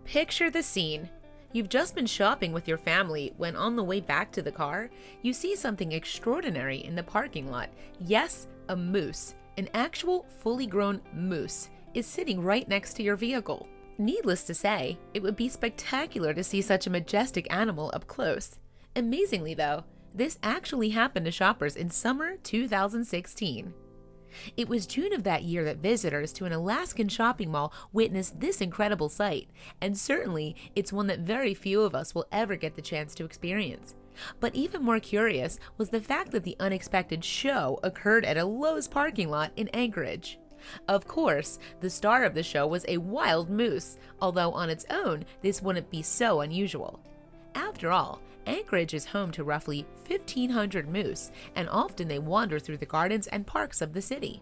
Picture the scene. You've just been shopping with your family when on the way back to the car, you see something extraordinary in the parking lot. Yes, a moose, an actual fully grown moose, is sitting right next to your vehicle. Needless to say, it would be spectacular to see such a majestic animal up close. Amazingly though, this actually happened to shoppers in summer 2016. It was June of that year that visitors to an Alaskan shopping mall witnessed this incredible sight, and certainly it's one that very few of us will ever get the chance to experience. But even more curious was the fact that the unexpected show occurred at a Lowe's parking lot in Anchorage. Of course, the star of the show was a wild moose, although on its own, this wouldn't be so unusual. After all, Anchorage is home to roughly 1,500 moose, and often they wander through the gardens and parks of the city.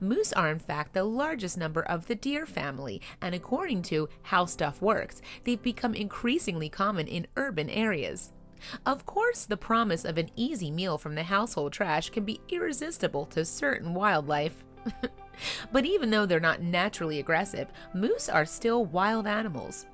Moose are in fact the largest number of the deer family, and according to How Stuff Works, they've become increasingly common in urban areas. Of course, the promise of an easy meal from the household trash can be irresistible to certain wildlife. But even though they're not naturally aggressive, moose are still wild animals.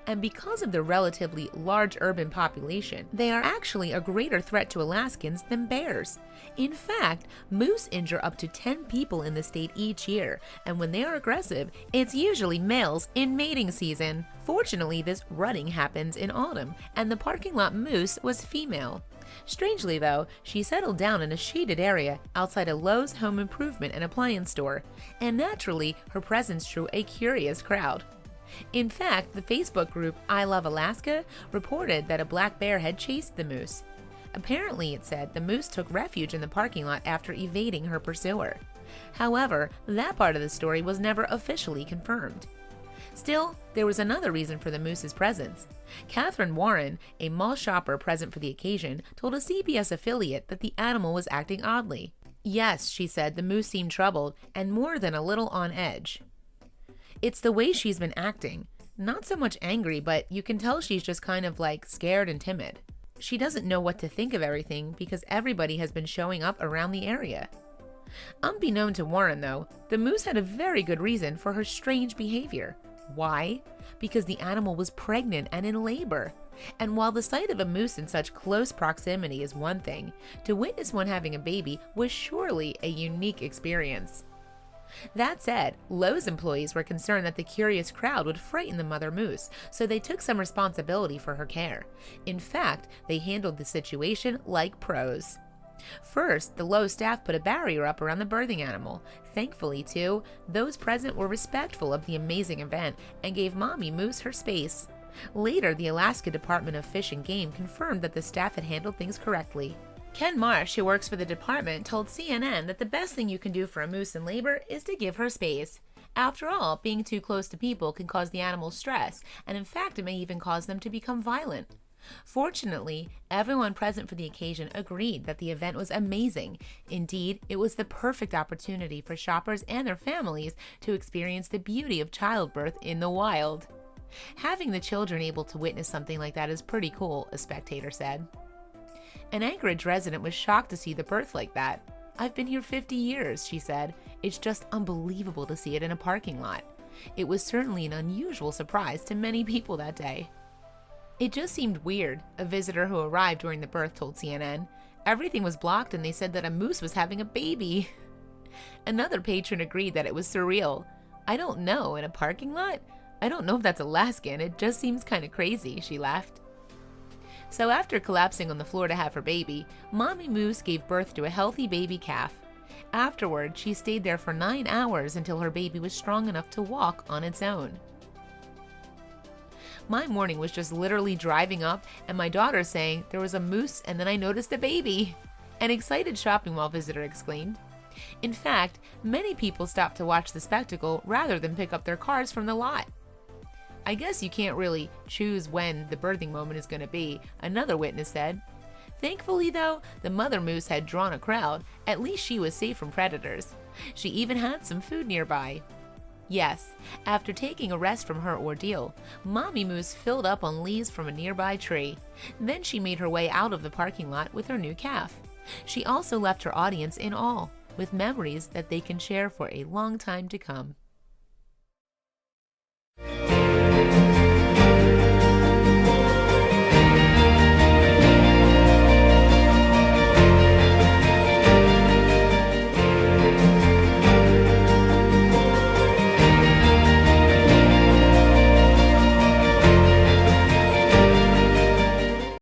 And because of their relatively large urban population, they are actually a greater threat to Alaskans than bears. In fact, moose injure up to 10 people in the state each year, and when they are aggressive, it's usually males in mating season. Fortunately, this rutting happens in autumn, and the parking lot moose was female. Strangely though, she settled down in a shaded area outside a Lowe's home improvement and appliance store, and naturally, her presence drew a curious crowd. In fact, the Facebook group I Love Alaska reported that a black bear had chased the moose. Apparently, it said the moose took refuge in the parking lot after evading her pursuer. However, that part of the story was never officially confirmed. Still, there was another reason for the moose's presence. Catherine Warren, a mall shopper present for the occasion, told a CBS affiliate that the animal was acting oddly. Yes, she said, the moose seemed troubled and more than a little on edge. It's the way she's been acting. Not so much angry, but you can tell she's just kind of like scared and timid. She doesn't know what to think of everything because everybody has been showing up around the area. Unbeknown to Warren, though, the moose had a very good reason for her strange behavior. Why? Because the animal was pregnant and in labor. And while the sight of a moose in such close proximity is one thing, to witness one having a baby was surely a unique experience. That said, Lowe's employees were concerned that the curious crowd would frighten the mother moose, so they took some responsibility for her care. In fact, they handled the situation like pros. First, the Lowe staff put a barrier up around the birthing animal. Thankfully, too, those present were respectful of the amazing event and gave Mommy Moose her space. Later, the Alaska Department of Fish and Game confirmed that the staff had handled things correctly. Ken Marsh, who works for the department, told CNN that the best thing you can do for a moose in labor is to give her space. After all, being too close to people can cause the animal stress, and in fact it may even cause them to become violent. Fortunately, everyone present for the occasion agreed that the event was amazing. Indeed, it was the perfect opportunity for shoppers and their families to experience the beauty of childbirth in the wild. Having the children able to witness something like that is pretty cool, a spectator said. An Anchorage resident was shocked to see the birth like that. I've been here 50 years, she said. It's just unbelievable to see it in a parking lot. It was certainly an unusual surprise to many people that day. It just seemed weird, a visitor who arrived during the birth told CNN. Everything was blocked and they said that a moose was having a baby. Another patron agreed that it was surreal. I don't know, in a parking lot? I don't know if that's Alaskan, it just seems kind of crazy, she laughed. So after collapsing on the floor to have her baby, Mommy Moose gave birth to a healthy baby calf. Afterward, she stayed there for 9 hours until her baby was strong enough to walk on its own. My morning was just literally driving up and my daughter saying there was a moose and then I noticed a baby. An excited shopping mall visitor exclaimed. In fact, many people stopped to watch the spectacle rather than pick up their cars from the lot. I guess you can't really choose when the birthing moment is going to be, another witness said. Thankfully though, the mother moose had drawn a crowd. At least she was safe from predators. She even had some food nearby. Yes, after taking a rest from her ordeal, Mommy Moose filled up on leaves from a nearby tree. Then she made her way out of the parking lot with her new calf. She also left her audience in awe, with memories that they can share for a long time to come.